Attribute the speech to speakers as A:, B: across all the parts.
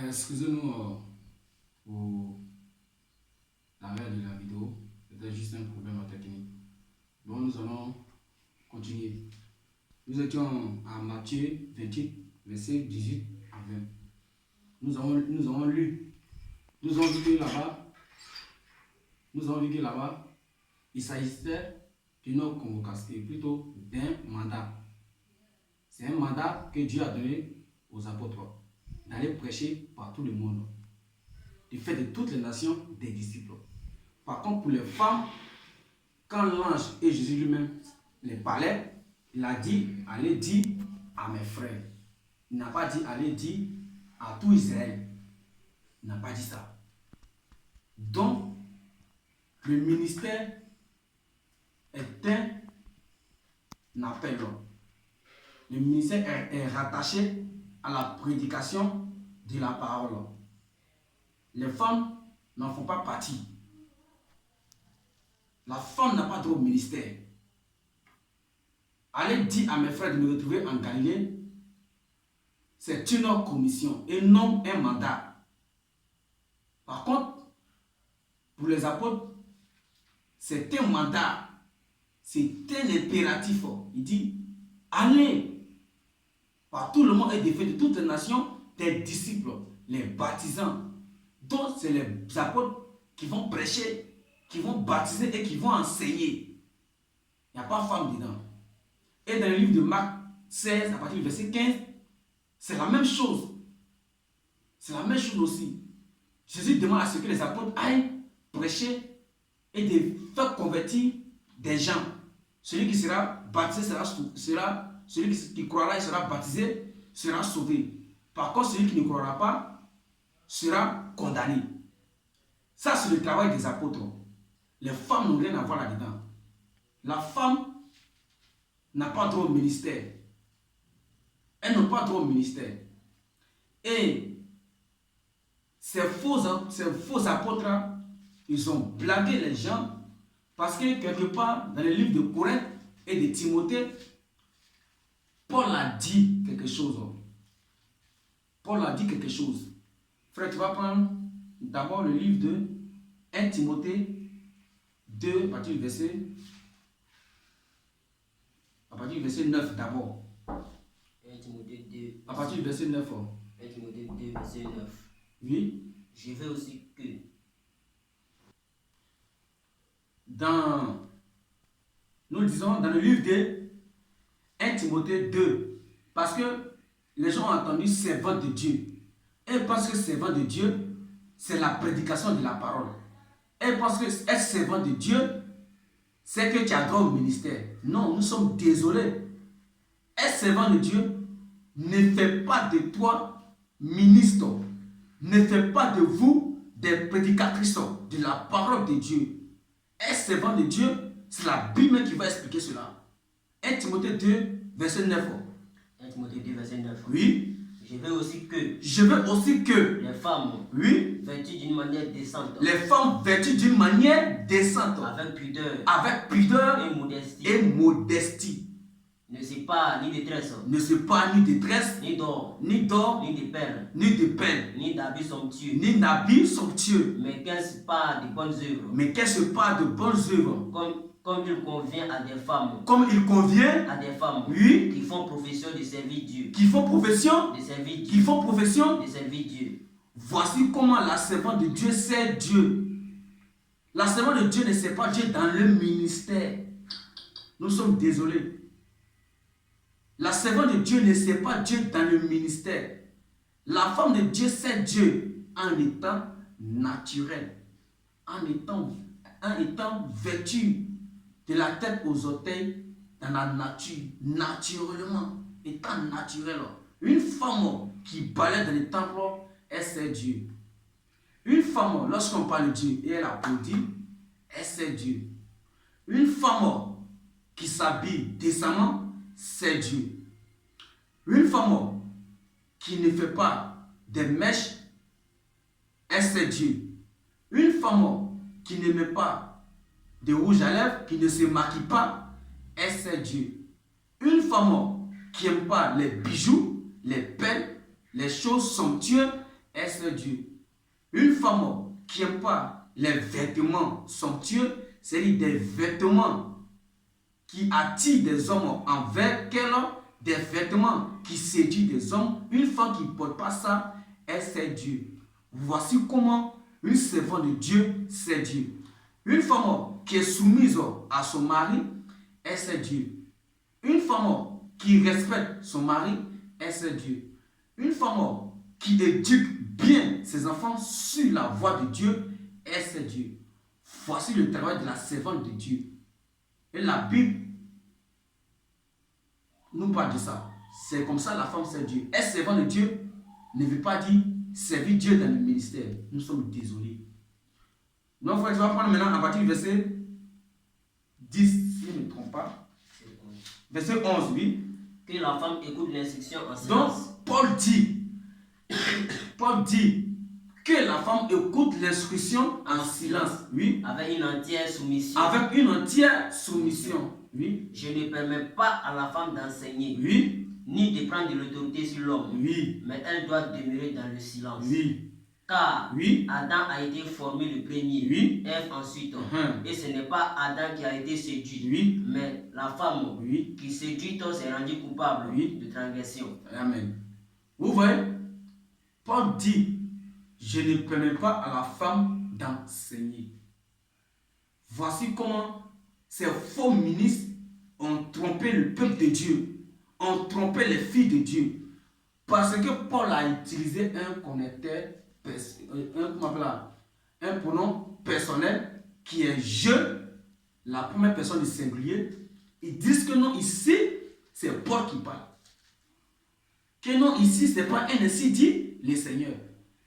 A: Excusez-nous pour l'arrêt de la vidéo. C'était juste un problème technique. Donc nous allons continuer. Nous étions à Matthieu 28, verset 18 à 20. Nous avons lu. Nous avons vu que là-bas, il s'agissait d'une convocation, plutôt d'un mandat. C'est un mandat que Dieu a donné aux apôtres d'aller prêcher par tout le monde, de faire de toutes les nations des disciples. Par contre, pour les femmes, quand l'ange et Jésus lui-même les parlaient, il a dit, allez dire à mes frères. Il n'a pas dit, allez dire à tout Israël. Il n'a pas dit ça. Donc, le ministère est un appel. Le ministère est rattaché à la prédication de la parole. Les femmes n'en font pas partie. La femme n'a pas droit au ministère. Allez dire à mes frères de me retrouver en Galilée, c'est une commission et non un mandat. Par contre, pour les apôtres, c'est un mandat, c'est un impératif. Il dit, allez par tout le monde et de faire de toutes les nations des disciples, les baptisants. Donc, c'est les apôtres qui vont prêcher, qui vont baptiser et qui vont enseigner. Il n'y a pas de femme dedans. Et dans le livre de Marc 16, à partir du verset 15, c'est la même chose. C'est la même chose aussi. Jésus demande à ce que les apôtres aillent prêcher et de faire convertir des gens. Celui qui sera baptisé celui qui croira et sera baptisé sera sauvé. Par contre, celui qui ne croira pas sera condamné. Ça, c'est le travail des apôtres. Les femmes n'ont rien à voir là-dedans. La femme n'a pas droit au ministère. Elles n'ont pas droit au ministère. Et ces faux apôtres, ils ont blagué les gens parce que quelque part, dans les livres de Corinthe et de Timothée, Paul a dit quelque chose. Paul a dit quelque chose. Frère, tu vas prendre d'abord le livre de 1 Timothée 2, à partir du verset 9 d'abord.
B: 1 Timothée 2.
A: À partir du verset 9.
B: 1 Timothée 2, verset 9.
A: Oui.
B: Je veux aussi que
A: nous disons dans le livre de 1 Timothée 2, parce que les gens ont entendu servant de Dieu. Et parce que servant de Dieu, c'est la prédication de la parole. Et parce que être servant de Dieu, c'est que tu as droit au ministère. Non, nous sommes désolés. Être servant de Dieu ne fait pas de toi ministre. Ne fait pas de vous des prédicatrices de la parole de Dieu. Être servant de Dieu, c'est la Bible qui va expliquer cela. 1 Timothée 2, verset 9.
B: 1 Timothée 2, verset 9.
A: Oui.
B: Je veux aussi que les femmes,
A: oui,
B: vêtues d'une manière décente,
A: les femmes vêtues d'une manière décente,
B: avec
A: pudeur
B: et
A: modestie,
B: ne se pas ni détresse,
A: ni d'or,
B: ni de perles, ni
A: d'habits somptueux,
B: mais qu'elles se parlent de bonnes œuvres, comme il convient à des femmes,
A: oui,
B: qui font profession de servir Dieu,
A: de servir Dieu. Voici comment la servante de Dieu sert Dieu. La servante de Dieu ne sert pas Dieu dans le ministère. Nous sommes désolés. La servante de Dieu ne sert pas Dieu dans le ministère. La femme de Dieu sert Dieu en étant naturelle, en étant vêtue de la tête aux orteils dans la nature, naturellement, étant naturelle. Une femme qui balaie dans les temples, elle sert Dieu. Une femme, lorsqu'on parle de Dieu et elle applaudit, elle sert Dieu. Une femme qui s'habille décemment, c'est Dieu. Une femme qui ne fait pas des mèches, elle sait Dieu. Une femme qui ne met pas de rouge à lèvres, qui ne se maquille pas, elle sait Dieu. Une femme qui n'aime pas les bijoux, les perles, les choses somptueuses, elle sert Dieu. Une femme qui n'aime pas les vêtements somptueux, c'est-à-dire des vêtements qui attirent des hommes envers elle, des vêtements qui séduisent des hommes, une femme qui ne porte pas ça, elle sert Dieu. Voici comment une servante de Dieu sert Dieu. Une femme qui est soumise à son mari, elle sert Dieu. Une femme qui respecte son mari, elle sert Dieu. Une femme qui éduque bien ses enfants sur la voie de Dieu, elle sert Dieu. Voici le travail de la servante de Dieu. Et la Bible nous parle de ça. C'est comme ça la femme sert Dieu. Être servant de Dieu ne veut pas dire servir Dieu dans le ministère. Nous sommes désolés. Donc, frère, tu vas prendre maintenant à partir du verset 10, si je ne me trompe pas. Verset 11, oui.
B: Que la femme écoute l'instruction en silence.
A: Donc, Paul dit que la femme écoute l'instruction en silence, oui.
B: Avec une entière soumission.
A: Avec une entière soumission, oui.
B: Je ne permets pas à la femme d'enseigner,
A: Oui.
B: ni de prendre de l'autorité sur l'homme,
A: Oui.
B: mais elle doit demeurer dans le silence.
A: Oui.
B: Car
A: Oui.
B: Adam a été formé le premier,
A: Oui.
B: Ève ensuite.
A: Uh-huh.
B: Et ce n'est pas Adam qui a été séduit,
A: Oui.
B: mais la femme
A: Oui.
B: qui séduite s'est rendue coupable
A: Oui.
B: de transgression.
A: Amen. Vous voyez, Paul dit, je ne permets pas à la femme d'enseigner. Voici comment ces faux ministres ont trompé le peuple de Dieu, ont trompé les filles de Dieu. Parce que Paul a utilisé un connecteur, un pronom personnel qui est je, la première personne du singulier. Ils disent que non, ici, c'est Paul qui parle. Que non, ici, ce n'est pas un ainsi dit le Seigneur.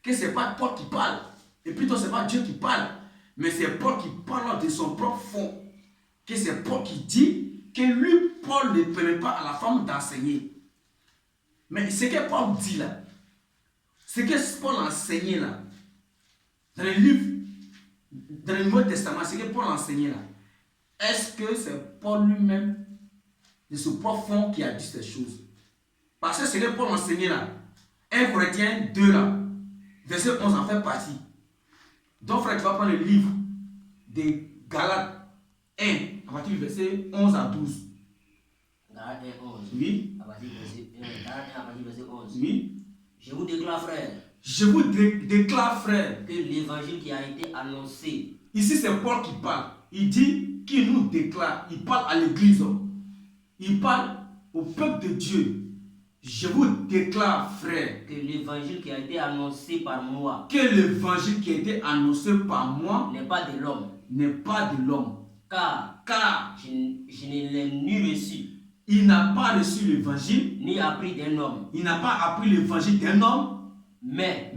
A: Que ce n'est pas Paul qui parle. Et plutôt, ce n'est pas Dieu qui parle. Mais c'est Paul qui parle de son propre fond. Que c'est Paul qui dit que lui, Paul ne permet pas à la femme d'enseigner. Mais ce que Paul dit là, ce que Paul a enseigné là, dans les livres, dans le Nouveau Testament, ce que Paul a enseigné là, est-ce que c'est Paul lui-même, de ce propre fond, qui a dit ces choses? Parce que ce que Paul a enseigné là, 1 Corinthiens 2 là, verset 11 en fait partie. Donc frère, tu vas prendre le livre de Galates 1, à partir du verset 11 à 12.
B: Galates 1, 11.
A: Oui.
B: À partir du verset 1, Galates 1, à partir du verset 11.
A: Oui.
B: Je vous déclare, frère,
A: Je vous déclare, frère,
B: que l'évangile qui a été annoncé,
A: ici c'est Paul qui parle. Il dit qu'il nous déclare. Il parle à l'église. Il parle au peuple de Dieu. Je vous déclare, frère,
B: que l'évangile qui a été annoncé par moi
A: que l'évangile qui a été annoncé par moi
B: n'est pas de l'homme,
A: n'est pas de l'homme. Car
B: je ne l'ai ni reçu,
A: il n'a pas reçu l'évangile,
B: ni appris d'un homme,
A: il n'a pas appris l'évangile d'un homme,
B: mais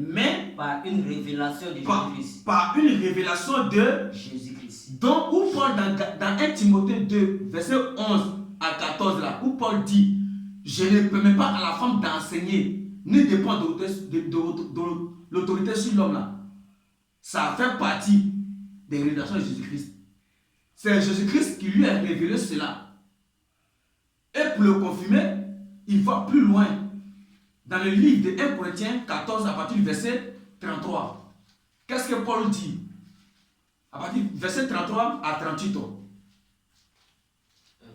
A: par
B: par une révélation de Jésus-Christ.
A: Par une révélation de
B: Jésus-Christ.
A: Donc, où Paul, dans 1 Timothée 2, verset 11 à 14, là, où Paul dit, je ne permets pas à la femme d'enseigner, ni de prendre de l'autorité sur l'homme, là. Ça fait partie des révélations de Jésus-Christ. C'est Jésus-Christ qui lui a révélé cela. Et pour le confirmer, il va plus loin. Dans le livre de 1 Corinthiens 14, à partir du verset 33. Qu'est-ce que Paul dit? À partir du verset 33 à 38.
B: 1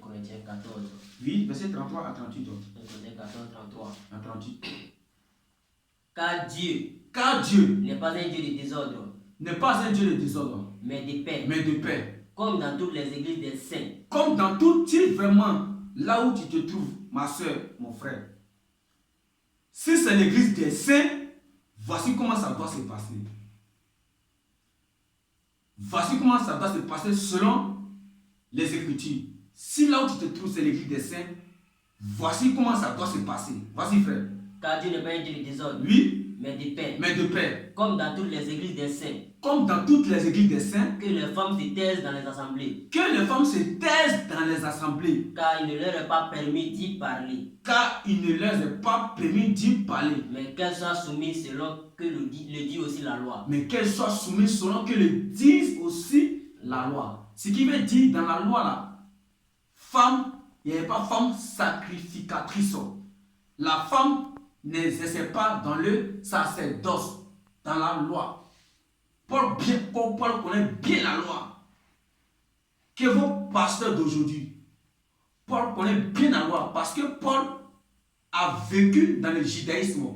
B: Corinthiens 14.
A: Oui, verset 33 à 38.
B: 1 Corinthiens 14, 33.
A: À 38.
B: Car Dieu n'est pas un Dieu de désordre,
A: n'est pas un Dieu de désordre,
B: mais de paix.
A: mais de paix.
B: Comme dans toutes les églises des saints.
A: Comme dans tout type, vraiment, là où tu te trouves, ma soeur, mon frère. Si c'est l'église des saints, voici comment ça doit se passer. Voici comment ça doit se passer selon les Écritures. Si là où tu te trouves, c'est l'église des saints, voici comment ça doit se passer. Voici, frère.
B: Car Dieu n'est pas un Dieu de désordre,
A: Oui,
B: mais de paix.
A: mais de paix.
B: Comme dans toutes les églises des saints.
A: Comme dans toutes les églises des saints,
B: Que les femmes se taisent dans les assemblées.
A: que les femmes se taisent dans les assemblées,
B: Car il ne leur est pas permis d'y parler.
A: car il ne leur est pas permis d'y parler,
B: Mais qu'elles soient soumises selon que le dit aussi la loi.
A: mais qu'elles soient soumises selon que le dise aussi la loi. Ce qui veut dire dans la loi là, femme, il n'y avait pas femme sacrificatrice. La femme n'exerçait pas dans le sacerdoce. dans la loi. Paul connaît bien la loi. Que vos pasteurs d'aujourd'hui, Paul connaît bien la loi parce que Paul a vécu dans le judaïsme,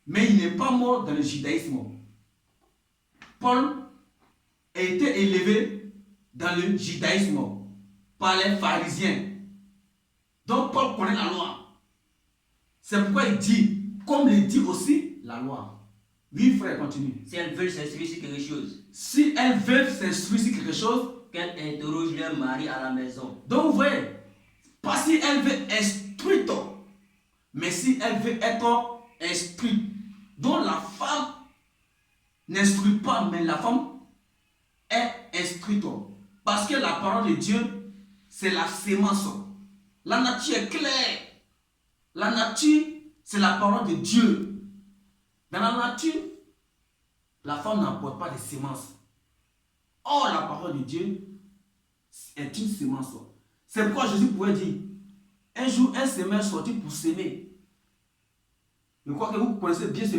A: mais il n'est pas mort dans le judaïsme. Paul a été élevé dans le judaïsme par les pharisiens. Donc Paul connaît la loi. C'est pourquoi il dit, comme le dit aussi la loi. Oui, frère, continue.
B: Si elles veulent s'instruire sur quelque chose,
A: Si elles veulent s'instruire sur quelque chose,
B: qu'elles interrogent leur mari à la maison.
A: donc vous voyez, pas si elle veut instruire, mais si elle veut être instruite. Donc la femme n'instruit pas, mais la femme est instruite. Parce que la parole de Dieu, c'est la sémence. La nature est claire. La nature, c'est la parole de Dieu. Dans la nature, la femme n'apporte pas de sémence. Or, la parole de Dieu est une sémence. C'est pourquoi Jésus pouvait dire, un jour, un semeur sortit pour s'aimer. Je crois que vous connaissez bien ce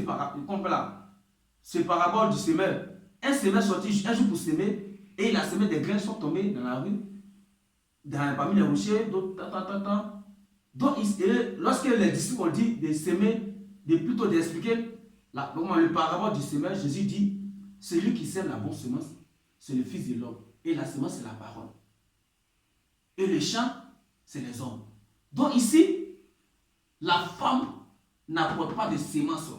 A: parabole du semeur. Un semeur sortit un jour pour s'aimer et il a semé des graines sont tombées dans la rue, parmi les rochers, d'autres, Donc, lorsque les disciples ont dit de s'aimer, plutôt d'expliquer le parabole du semeur, Jésus dit, celui qui sème la bonne semence, c'est le Fils de l'homme. Et la semence, c'est la parole. Et le champ, c'est les hommes. Donc ici, la femme n'apporte pas de sémence,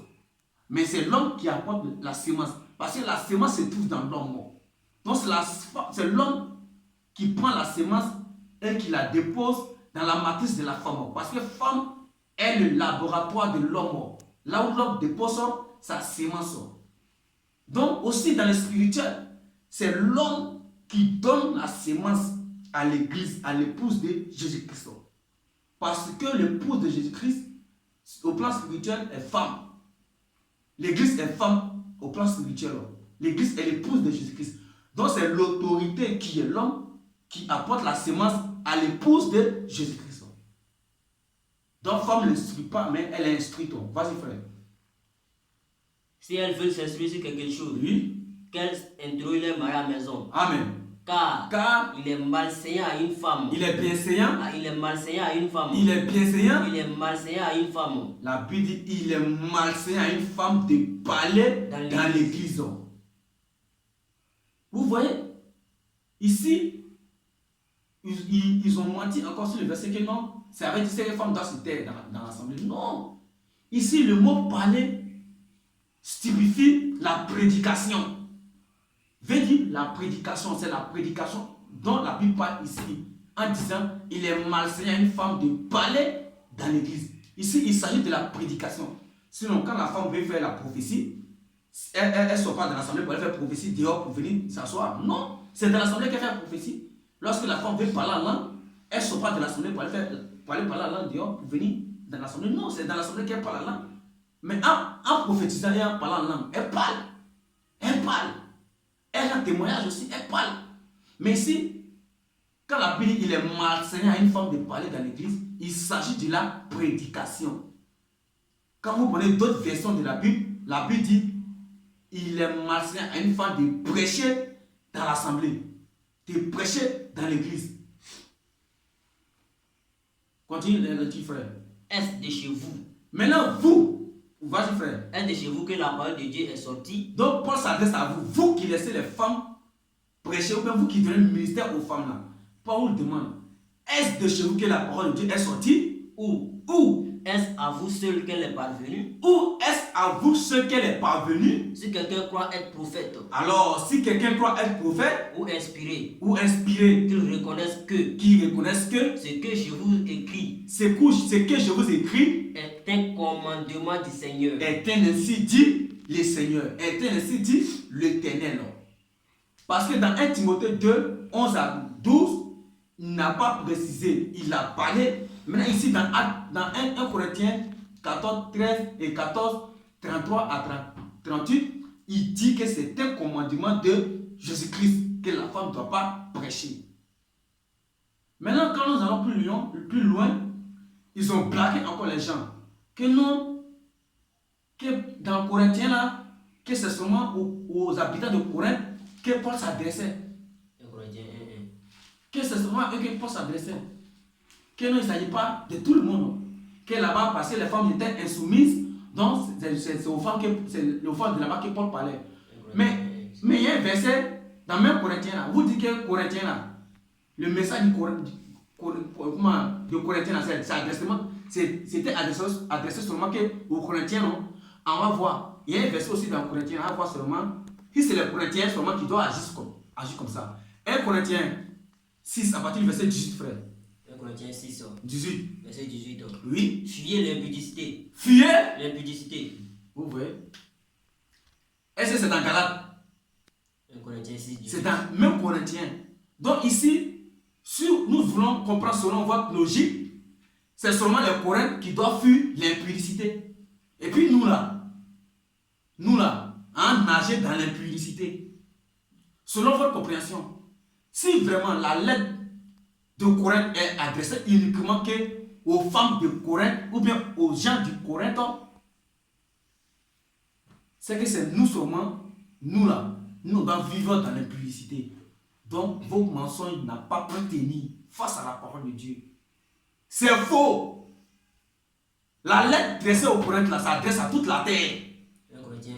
A: mais c'est l'homme qui apporte la sémence. Parce que la sémence se trouve dans l'homme. Donc c'est l'homme qui prend la sémence et qui la dépose dans la matrice de la femme. Parce que la femme est le laboratoire de l'homme. Là où l'homme dépose sa sémence. Donc aussi dans le spirituel, c'est l'homme qui donne la sémence à l'église, à l'épouse de Jésus-Christ. Parce que l'épouse de Jésus-Christ, au plan spirituel, est femme. L'église est femme au plan spirituel. L'église est l'épouse de Jésus-Christ. Donc c'est l'autorité qui est l'homme qui apporte la sémence à l'épouse de Jésus-Christ. Donc femme ne l'instruit pas, mais elle est instruite. Vas-y frère.
B: Si elles veulent s'instruire sur quelque chose,
A: Oui.
B: qu'elles introduisent leur mari à la maison.
A: Amen.
B: Car il est malséant à une femme.
A: Il est bienséant.
B: Il est malséant à une femme.
A: Il est bienséant.
B: Il est malséant à une femme.
A: La Bible dit il est malséant à une femme de parler dans l'église. Vous voyez, ici, ils ont menti encore sur le verset que non, c'est avec ces femmes doivent se taire dans l'assemblée. Non. Ici, le mot parler stipifie la prédication. Veut dire la prédication, c'est la prédication dont la Bible parle ici, en disant il est malséant à une femme de parler dans l'église. Ici, il s'agit de la prédication. Sinon, quand la femme veut faire la prophétie, elle ne sort pas dans l'assemblée pour aller faire prophétie dehors pour venir s'asseoir. Non, c'est dans l'assemblée qu'elle fait la prophétie. Lorsque la femme veut parler en langue, elle ne sort pas de l'assemblée pour aller parler en langue dehors pour venir dans l'assemblée. Non, c'est dans l'assemblée qu'elle parle en langue. Mais en prophétisant et en parlant en langue, elle parle. Elle parle. Elle rend témoignage aussi, elle parle. Mais ici, quand la Bible dit il est malséant à une femme de parler dans l'église, il s'agit de la prédication. Quand vous prenez d'autres versions de la Bible dit il est malséant à une femme de prêcher dans l'assemblée, de prêcher dans l'église. Continue le petit frère.
B: Est-ce de chez vous?
A: Maintenant, vas-y frère.
B: Est-ce de chez vous que la parole de Dieu est sortie?
A: Donc Paul s'adresse à vous, vous qui laissez les femmes prêcher, ou bien vous qui donnez le ministère aux femmes là. Paul demande, est-ce de chez vous que la parole de Dieu est sortie? Ou
B: est-ce à vous seul qu'elle est parvenue?
A: Ou est-ce à vous seul qu'elle est parvenue?
B: Si quelqu'un croit être prophète,
A: alors si quelqu'un croit être prophète
B: ou inspiré,
A: qu'il
B: reconnaisse que ce que je vous écris,
A: ce que je vous écris
B: est un commandement du Seigneur,
A: est ainsi dit le Seigneur, est ainsi dit l'Éternel. Parce que dans 1 Timothée 2, 11 à 12, il n'a pas précisé, il a parlé. Maintenant ici dans 1 Corinthiens 14, 13 et 14, 33 à 38, il dit que c'est un commandement de Jésus-Christ que la femme ne doit pas prêcher. Maintenant quand nous allons plus loin, ils ont blagué encore les gens. Que non, que dans Corinthiens là, que c'est seulement aux habitants de Corinthe que Paul s'adressait.
B: 1 Corinthiens 1:1.
A: Que c'est seulement à eux que Paul s'adressait. Que non, il ne s'agit pas de tout le monde. Que là-bas, parce que les femmes étaient insoumises, donc c'est aux femmes de là-bas que Paul parlait. Mais il y a un verset dans même Corinthiens là. Vous dites que Corinthiens là, le message de Corinthiens là, c'était adressé seulement aux Corinthiens. Non? On va voir. Il y a un verset aussi dans Corinthiens, on va voir seulement. Si c'est les Corinthiens seulement qui doivent agir comme ça. 1 Corinthiens 6, à partir du verset 18, frère.
B: 1 Corinthiens 6,
A: 18.
B: verset 18.
A: Oui.
B: Fuyez l'impudicité.
A: Fuyez.
B: L'impudicité.
A: Vous voyez. Est-ce que c'est dans Galates?
B: 1 Corinthiens 6, 18.
A: C'est dans même Corinthiens. Donc ici, si nous voulons comprendre selon votre logique, c'est seulement les Corinthiens qui doivent fuir l'impudicité. Et puis nous là, on nager dans l'impudicité. Selon votre compréhension, si vraiment la lettre de Corinthe est adressée uniquement aux femmes de Corinthe ou bien aux gens du Corinthe, c'est que c'est nous seulement, nous là, nous devons vivre dans l'impudicité. Donc vos mensonges n'ont pas pu tenir face à la parole de Dieu. C'est faux. La lettre adressée aux Corinthe là, s'adresse à toute la terre.
B: 1 Corinthiens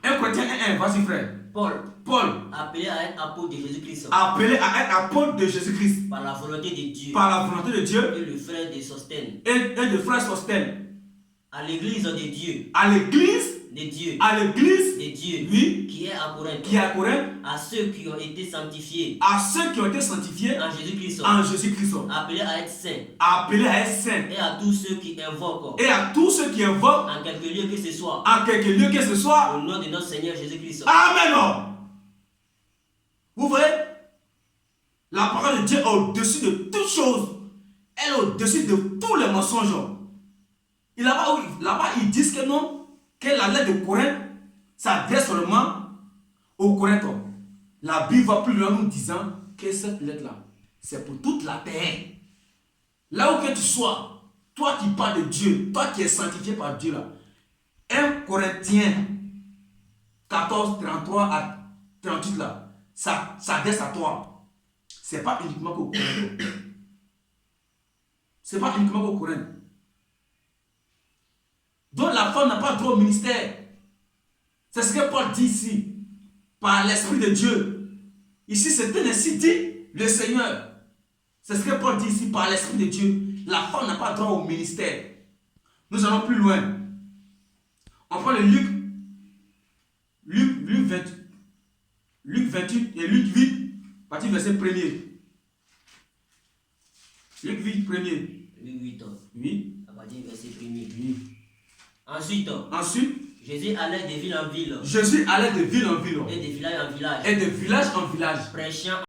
B: 1:1.
A: 1 Corinthiens 1:1, vas-y frère. Paul,
B: appelé à être apôtre de Jésus-Christ.
A: Appelé à être apôtre de Jésus-Christ.
B: Par la volonté de Dieu.
A: Par la volonté de Dieu.
B: Et le frère de Sosthène.
A: Et de frère Sosthène.
B: À l'église de Dieu.
A: À l'église
B: de Dieu.
A: À l'église
B: de Dieu.
A: Oui.
B: Qui est à Corinthe.
A: Qui est à Corinthe.
B: À ceux qui ont été sanctifiés.
A: À ceux qui ont été sanctifiés.
B: En Jésus-Christ.
A: En Jésus-Christ.
B: Appelés à être saints.
A: Appelés à être saints.
B: Et à tous ceux qui invoquent.
A: Et à tous ceux qui invoquent.
B: En quelque lieu que ce soit.
A: En quelque lieu que ce soit.
B: Au nom de notre Seigneur Jésus-Christ.
A: Amen. Vous voyez, la parole de Dieu est au-dessus de toutes choses. Elle est au-dessus de tous les mensonges. Et là-bas, ils disent que non, que la lettre de Corinthe s'adresse seulement aux Corinthiens. La Bible va plus loin nous disant que cette lettre-là, c'est pour toute la terre. Là où que tu sois, toi qui parles de Dieu, toi qui es sanctifié par Dieu là, 1 Corinthiens 14, 33 à 38 là, ça s'adresse à toi. C'est pas uniquement qu'au Corinthe. C'est pas uniquement qu'au Corinthe. Donc la femme n'a pas droit au ministère. C'est ce que Paul dit ici. Par l'Esprit de Dieu. Ici, c'est ainsi dit le Seigneur. C'est ce que Paul dit ici par l'Esprit de Dieu. La femme n'a pas droit au ministère. Nous allons plus loin. On prend le Luc 28 et Luc 8, partie verset 1er. Luc 8, 1er.
B: Luc 8.
A: Oui.
B: À partir du verset 1er.
A: Oui.
B: Ensuite, Jésus allait de ville en ville.
A: Jésus allait de ville en ville.
B: Et de village en village.
A: Et de village en village.
B: Prêchant